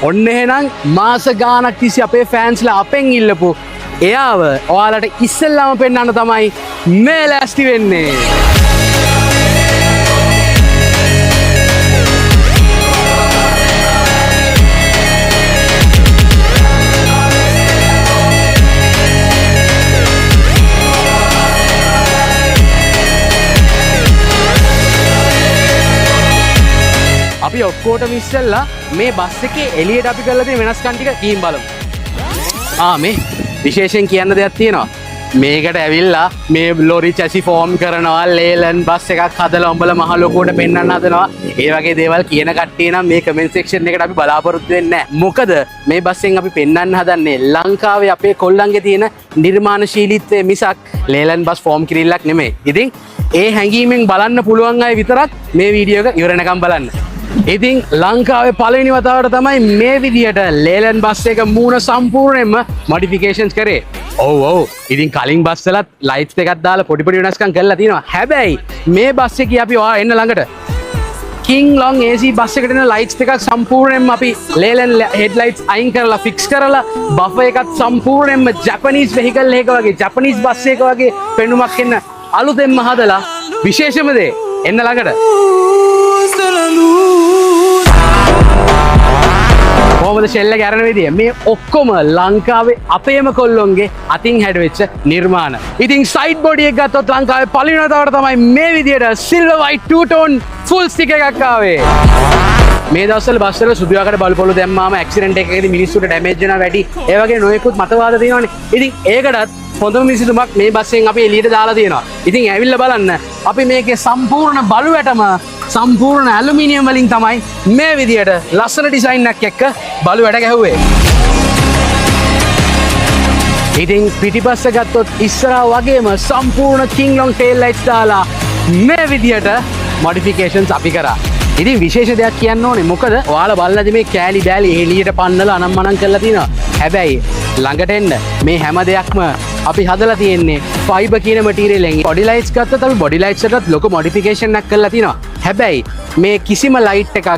ඔන්න එහෙනම් මාස ගානක් තිස්සේ අපේ ෆෑන්ස්ලා අපෙන් ඉල්ලපු එයාව ඔයාලට ඉස්සෙල්ලාම පෙන්වන්න තමයි මේ ලෑස්ති වෙන්නේ. අපි ඔක්කොටම ඉස්සෙල්ලා මේ බස් එකේ එළියට අපි කරලා තියෙන වෙනස්කම් ටික ගිහින් බලමු. මේ විශේෂයෙන් කියන්න දෙයක් තියෙනවා. මේකට ඇවිල්ලා මේ ලොරි චැසි ෆෝම් කරනවා, ලේලන් බස් එකක් හදලා උඹලා මහ ලොකුවට පෙන්වන්න හදනවා. ඒ වගේ දේවල් කියන කට්ටිය නම් මේ කමෙන්ට් සෙක්ෂන් එකට අපි බලාපොරොත්තු වෙන්නේ නැහැ. මොකද මේ බස් එකෙන් අපි පෙන්වන්න හදන්නේ ලංකාවේ අපේ කොල්ලන්ගේ තියෙන නිර්මාණශීලීත්වය මිසක් ලේලන් බස් ෆෝම් කිරිල්ලක් නෙමෙයි. ඉතින් ඒ හැඟීමෙන් බලන්න පුළුවන් අය විතරක් මේ වීඩියෝ එක ඉවරනකම් බලන්න. ඉතින් ලංකාවේ පළවෙනි වතාවට තමයි මේ විදියට ලේලන් බස් එක මූණ සම්පූර්ණයෙන්ම මොඩිෆිකේෂන්ස් කරේ. ඔව් ඉතින් කලින් බස් වලත් ලයිට්ස් එකක් දාලා පොඩි පොඩි වෙනස්කම් කරලා තියෙනවා. හැබැයි මේ බස් එකේ අපි ඔයා එන්න ළඟට King Long AC බස් එකට එන ලයිට්ස් දෙකක් සම්පූර්ණයෙන්ම අපි ලේලන් හෙඩ්ලයිට්ස් අයින් කරලා ෆික්ස් කරලා බෆර් එකත් සම්පූර්ණයෙන්ම ජපනීස් වෙහිකල් එකක වගේ ජපනීස් බස් එකක වගේ පෙනුමක් එන්න අලුතෙන්ම හදලා විශේෂම දේ එන්න ළඟට කොහොමද ෂෙල් එක අරන විදිය මේ ඔක්කොම ලංකාවේ අපේම කොල්ලොන්ගේ අතින් හැඩවෙච්ච නිර්මාණ. ඉතින් සයිඩ් බොඩි එක ගත්තොත් ලංකාවේ පළවෙනි වතාවට තමයි මේ විදියට silver white to tone full stiff එකක් ආවේ. මේ දවස්වල බස් වල සුදු යකඩ බලු පොළු දැම්මාම ඇක්සිඩන්ට් එකකදී මිනිස්සුන්ට ඩැමේජ් වෙනවා වැඩි. ඒ වගේ නොයෙකුත් මතවාද තියෙනවානේ. ඉතින් ඒකටත් හොඳම විසඳුමක් මේ බස් එකෙන් අපි එළියට දාලා තියෙනවා. ඉතින් ඇවිල්ලා බලන්න අපි මේකේ සම්පූර්ණ බලු වැටම සම්පූර්ණ ඇලුමිනියම් වලින් තමයි මේ විදියට ලස්සන ඩිසයින් එකක් එක්ක බලු වැඩ ගැහුවේ. ඉතින් පිටිපස්ස ගත්තොත් ඉස්සරහා වගේම සම්පූර්ණ King Long tail lights දාලා මේ විදියට මොඩිෆිකේෂන්ස් අපි කරා. ඉතින් විශේෂ දෙයක් කියන්න ඕනේ. මොකද ඔයාලා බලලාදී මේ කෑලි බෑලි එළියට පන්නලා අනම්මනම් කරලා තිනවා. හැබැයි ළඟට එන්න මේ හැම දෙයක්ම අපි හදලා තියෙන්නේ ෆයිබර් කියන මැටීරියල් එකෙන්. බොඩි ලයිට්ස් ගත්තොත් අපි බොඩි ලයිට්ස් එකත් ලොකු මොඩිෆිකේෂන් එකක් කරලා තිනවා. හැබැයි මේ කිසිම ලයිට් එකක්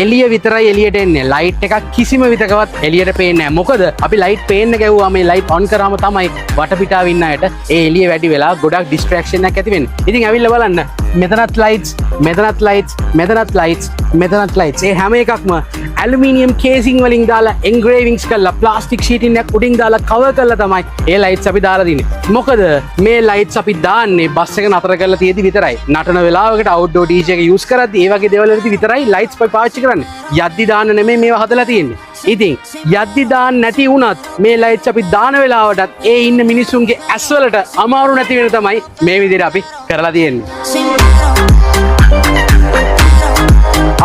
එළිය විතරයි එළියට එන්නේ. ලයිට් එකක් කිසිම විතකවත් එළියට පේන්නේ නැහැ. මොකද අපි ලයිට් පේන්න ගැව්වා මේ ලයිට් ඔන් කරාම තමයි වටපිටාව ඉන්න අයට ඒ එළිය වැඩි වෙලා ගොඩක් ඩිස්ට්‍රැක්ෂන් එකක් ඇති වෙන්නේ. ඉතින් ඇවිල්ලා බලන්න මෙතනත් ලයිට්ස්, මෙතනත් ලයිට්ස්, මෙතනත් ලයිට්ස්, මෙතනත් ලයිට්ස්. ඒ හැම එකක්ම ඇලුමිනියම් කේසින් වලින් දාලා එන්ග්‍රේවින්ග්ස් කරලා ප්ලාස්ටික් ෂීටින් එකක් උඩින් දාලා කවර් කරලා තමයි ඒ ලයිට්ස් අපි දාලා දින්නේ. මොකද මේ ලයිට්ස් අපි දාන්නේ බස් එක නතර කරලා තියෙදි විතරයි. නටන වෙලාවකට අවුට්ඩෝර් DJ එක යූස් කරද්දි ඒ වගේ දේවල් වලදී විතරයි ලයිට්ස් පාවිච්චි කරන්නේ. යද්දි දාන්න නෙමෙයි මේවා හදලා තියෙන්නේ. ඉතින් යද්දි දාන්න නැති වුණත් මේ ලයිට්ස් අපි දාන වෙලාවටත් ඒ ඉන්න මිනිස්සුන්ගේ ඇස් වලට අමාරු නැති වෙන තමයි මේ විදිහට අපි කරලා තියෙන්නේ.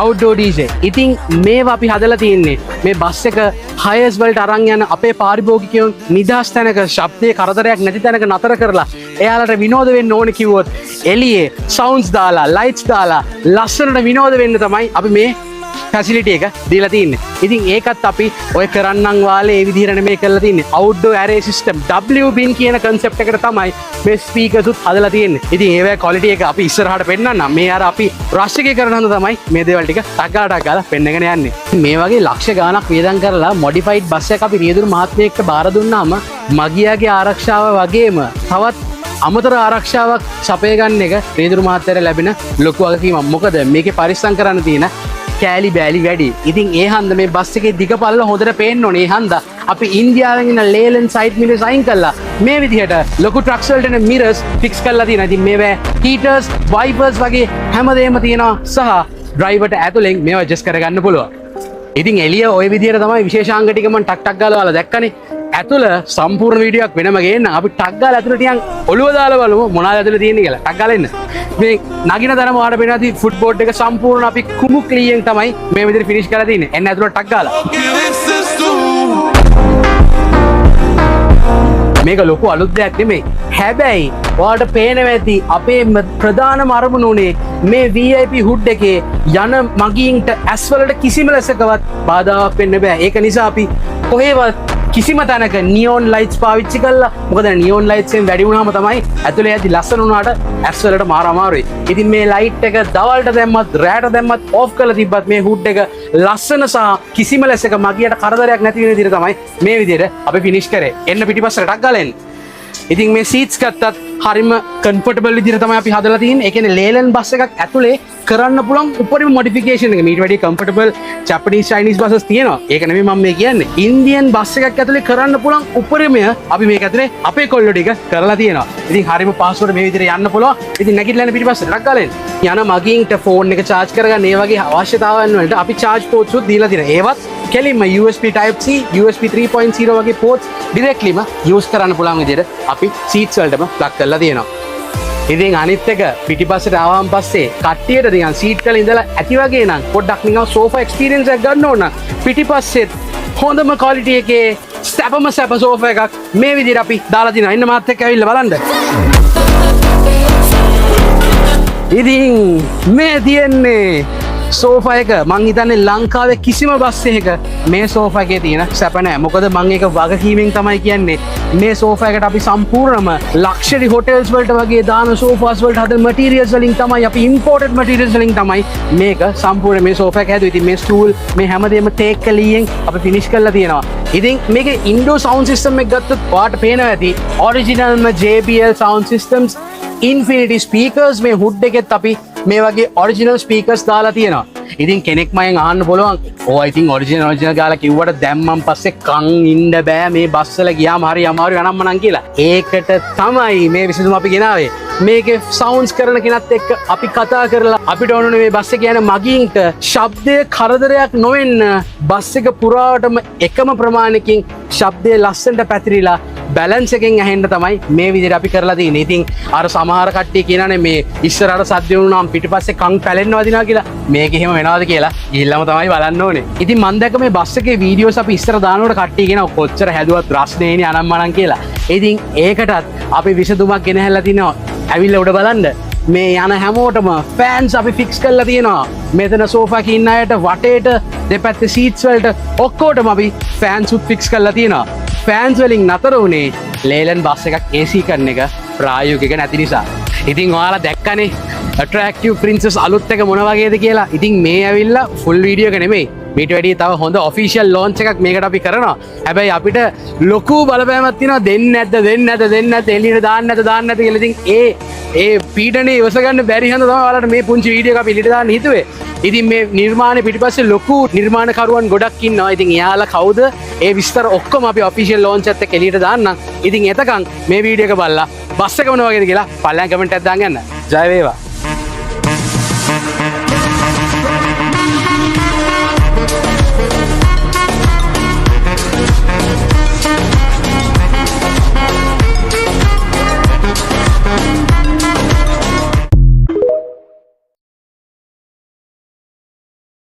අවුට්ඩෝර් DJ. ඉතින් මේවා අපි හදලා තියෙන්නේ මේ බස් එක හයර්ස් වලට අරන් යන අපේ පාරිභෝගිකයන් නිදහස් තැනක ශබ්දයේ කරදරයක් නැති තැනක නතර කරලා එයාලට විනෝද වෙන්න ඕනේ කිව්වොත් එළියේ සවුන්ඩ්ස් දාලා ලයිට්ස් දාලා ලස්සනට විනෝද වෙන්න තමයි අපි මේ ෆැසිලිටි එක දීලා තින්නේ. ඉතින් ඒකත් අපි ඔය කරන්නම් වාලේ ඒ විදිහට නෙමෙයි කරලා තින්නේ. අවුට්ඩෝර් ඇරේ සිස්ටම් WBIN කියන concept එකට තමයි මේ ස්පීකර්ස් උත් හදලා තියෙන්නේ. ඉතින් ඒවැ quality එක අපි ඉස්සරහට පෙන්නන්නම්. මේ අර අපි රෂ් එකේ කරන හඳ තමයි මේ දේවල් ටික ටක් ගාලා පෙන්නගෙන යන්නේ. මේ වගේ ලක්ෂ ගාණක් වියදම් කරලා මොඩිෆයිඩ් බස් එකක් අපි රියදුරු මහත්මයෙක්ට බාර දුන්නාම මගියාගේ ආරක්ෂාව වගේම තවත් අමතර ආරක්ෂාවක් සපය ගන්න එක රියදුරු මහත්තයාට ලැබෙන ලොකු වගකීමක්. මොකද මේකේ පරිස්සම් කරන්න තියෙන කෑලි බෑලි වැඩි. ඉතින් ඒ හන්ද මේ බස් එකේ දිග පළල හොඳට පේන්න ඕනේ. ඒ හන්ද අපි ඉන්දියාවෙන් ඉන්න ලේලන් සයිඩ් මිරර්ස් අයින් කළා මේ විදිහට ලොකු ට්‍රක්ස් වලට එන මිරර්ස් ෆික්ස් කරලා තියෙනවා. ඉතින් මේවා හීටර්ස්, වයිපර්ස් වගේ හැමදේම තියෙනවා සහ ඩ්‍රයිවර්ට ඇතුලෙන් මේවා ඇඩ්ජස්ට් කරගන්න පුළුවන්. ඉතින් එළිය ওই විදිහට තමයි විශේෂාංග ටික මම ටක් ගාලා ඔයාලා දැක්කනේ. ඇතුළ සම්පූර්ණ වීඩියෝක් වෙනම ගේන්න. අපි ටක් ගාලා ඇතුළට ටිකක් ඔළුව දාලා බලමු මොනවද ඇතුළේ තියෙන්නේ කියලා. ටක් ගාලා එන්න. මේ නගින තරම ඔයාලට පේනවා ඇති ෆුට් බෝඩ් එක සම්පූර්ණ අපි කුමු ක්ලීන් තමයි මේ විදිහට ෆිනිෂ් කරලා තියෙන්නේ. එන්න ඇතුළට ටක් ගාලා. මේක ලොකු අලුත් දෙයක් නෙමෙයි. හැබැයි ඔයාලට පේනවා ඇති අපේ ප්‍රධානම අරමුණ උනේ මේ VIP හුඩ් එකේ යන මගීන්ට ඇස් වලට කිසිම ලෙසකවත් බාධාවක් වෙන්න බෑ. ඒක නිසා අපි කොහෙවත් කිසිම තැනක නියෝන් ලයිට්ස් පාවිච්චි කළා. මොකද නියෝන් ලයිට්ස් එකෙන් වැඩි වුණාම තමයි ඇතුලේ ඇති ලස්සන වුණාට ඇස් වලට මාර අමාරුයි. ඉතින් මේ ලයිට් එක දවල්ට දැම්මත් රැට දැම්මත් ඔෆ් කරලා තිබ්බත් මේ හුඩ් එක ලස්සන සහ කිසිම ලෙසක මගියට කරදරයක් නැති වෙන විදිහට තමයි මේ විදිහට අපි ෆිනිෂ් කරේ. එන්න පිටිපස්සට ටක් ගාලා එන්න. ඉතින් මේ සීට්ස් ගත්තත් හරිම කම්ෆර්ටබල් විදිහට තමයි අපි හදලා තියෙන්නේ. ඒ කියන්නේ ලේලන් බස් එකක් ඇතුලේ කරන්න පුළුවන් උපරිම මොඩිෆිකේෂන් එක. මීට වැඩි කම්ෆර්ටබල් ජැපනීස් චයිනීස් බසස් තියෙනවා. ඒක නෙමෙයි මම මේ කියන්නේ. ඉන්දියන් බස් එකක් ඇතුලේ කරන්න පුළුවන් උපරිමය අපි මේක ඇතුලේ අපේ කොල්ලෝ ටික කරලා තියෙනවා. ඉතින් හරිම පහසුවට මේ විදිහට යන්න පුළුවන්. ඉතින් නැගිටලා යන පිටිපස්සට ටක් ගාලා එන්න. යන මගින්ට ෆෝන් එක charge කරගන්න ඒ වගේ අවශ්‍යතාවයන් වලට අපි charge ports උත් දීලා තියෙනවා. ඒවත් කෙලින්ම USB type C, USB 3.0 වගේ ports directlyම use කරන්න පුළුවන් විදිහට අපි seats වලටම plug කරලා තියෙනවා. ඉතින් අනිත් එක පිටිපස්සට ආවම පස්සේ කට්ටියට නිකන් සීට් වල ඉඳලා ඇති වගේ නම් පොඩ්ඩක් නිකන් සෝෆා එක්ස්පීරියන්ස් එකක් ගන්න ඕන නම් පිටිපස්සෙත් හොඳම ක්වොලිටි එකේ සැප සෝෆා එකක් මේ විදිහට අපි දාලා තිනවා. ඉන්න මාත් එක්ක ඇවිල්ලා බලන්න. ඉතින් මේ තියෙන්නේ සෝෆා එක මං හිතන්නේ ලංකාවේ කිසිම බස් එකක මේ සෝෆා එකේ තියෙන සැප නැහැ. මොකද මං ඒක වගකීමෙන් තමයි කියන්නේ. මේ සෝෆා එකට අපි සම්පූර්ණම ලක්ෂරි හොටෙල්ස් වලට වගේ දාන සෝෆාස් වලට හදන මැටීරියල්ස් වලින් තමයි අපි ඉම්පෝර්ටඩ් මැටීරියල්ස් වලින් තමයි මේක සම්පූර්ණ මේ සෝෆා එක හැදුවේ. ඉතින් මේ ස්ටූල් මේ හැමදේම ටේක් කලියෙන් අපි ෆිනිෂ් කරලා තියෙනවා. ඉතින් මේකේ ඉන්ඩෝ සවුන්ඩ් සිස්ටම් එක ගත්තොත් ඔයාලට පේනවා ඇති ඔරිජිනල්ම JBL sound systems infinity speakers මේ හුඩ් එකෙත් අපි මේ වගේ ඔරිජිනල් ස්පීකර්ස් දාලා තියෙනවා. ඉතින් කෙනෙක් මයෙන් අහන්න පුළුවන් ඕ ඉතින් ඔරිජිනල් ගාලා කිව්වට දැම්මන් පස්සේ කන් ඉන්න බෑ මේ බස් වල ගියාම හරි අමාරුයි අනම්මනම් කියලා. ඒකට තමයි මේ විසඳුම අපි ගෙනාවේ. මේකේ සවුන්ඩ්ස් කරන කෙනත් එක්ක අපි කතා කරලා අපිට ඕන මේ බස් එක යන මගින්ට ශබ්දයේ කරදරයක් නොවෙන්න බස් එක පුරාවටම එකම ප්‍රමාණයකින් ශබ්දයේ ලස්සනට පැතිරිලා බැලන්ස් එකෙන් ඇහෙන්න තමයි මේ විදිහට අපි කරලා තියෙන්නේ. ඉතින් අර සමහර කට්ටිය කියනනේ මේ ඉස්සරහට සද්ද වුණාම පිටිපස්සේ කන් පැලෙන්න වදිනවා කියලා. මේක එහෙම වෙනවද කියලා ගිහිල්ලාම තමයි බලන්න ඕනේ. ඉතින් මම දැක්ක මේ බස් එකේ වීඩියෝස් අපි ඉස්සර දානකොට කට්ටිය කියනවා කොච්චර හැදුවත් ප්‍රශ්නේනේ අනම්මනම් කියලා. ඉතින් ඒකටත් අපි විසඳුමක් ගෙනහැල්ලා තිනවා. ඇවිල්ලා උඩ බලන්න. මේ යන හැමෝටම ෆෑන්ස් අපි ෆික්ස් කරලා තියෙනවා. මෙතන සෝෆා එකේ ඉන්න අයට වටේට දෙපැත්තේ සීට්ස් වලට ඔක්කොටම අපි ෆෑන්ස් උත් ෆික්ස් කරලා තියෙනවා. ෆෑන්ස් වලින් නතර වුණේ ලේලන් බස් එකක් AC කරන එක ප්‍රායෝගික නැති නිසා. ඉතින් ඔයාලා දැක්කනේ attractive princess අලුත් එක මොන වගේද කියලා. ඉතින් මේ ඇවිල්ලා ෆුල් වීඩියෝ එක නෙමෙයි. මීට වැඩිය තව හොඳ ඔෆිෂියල් ලොන්ච් එකක් මේකට අපි කරනවා. හැබැයි අපිට ලොකු බලපෑමක් තියෙනවා දෙන්නේ නැද්ද එළියට දාන්න නැද්ද කියලා. ඉතින් ඒ පීඩනේ ඉවස ගන්න බැරි හින්දා තමයි ඔයාලට මේ පුංචි වීඩියෝ එක අපි එළියට දාන්න හිතුවේ. ඉතින් මේ නිර්මාණය පිටිපස්සේ ලොකු නිර්මාණකරුවන් ගොඩක් ඉන්නවා. ඉතින් එයාලා කවුද? ඒ විස්තර ඔක්කොම අපි ඔෆිෂියල් ලොන්ච් එකත් එක්ක එළියට දාන්නම්. ඉතින් එතකන් මේ වීඩියෝ එක බලලා බස් එක මොන වගේද කියලා පල්ලෙන් කමෙන්ට් එකක් දාන්න යන්න. ජය වේවා.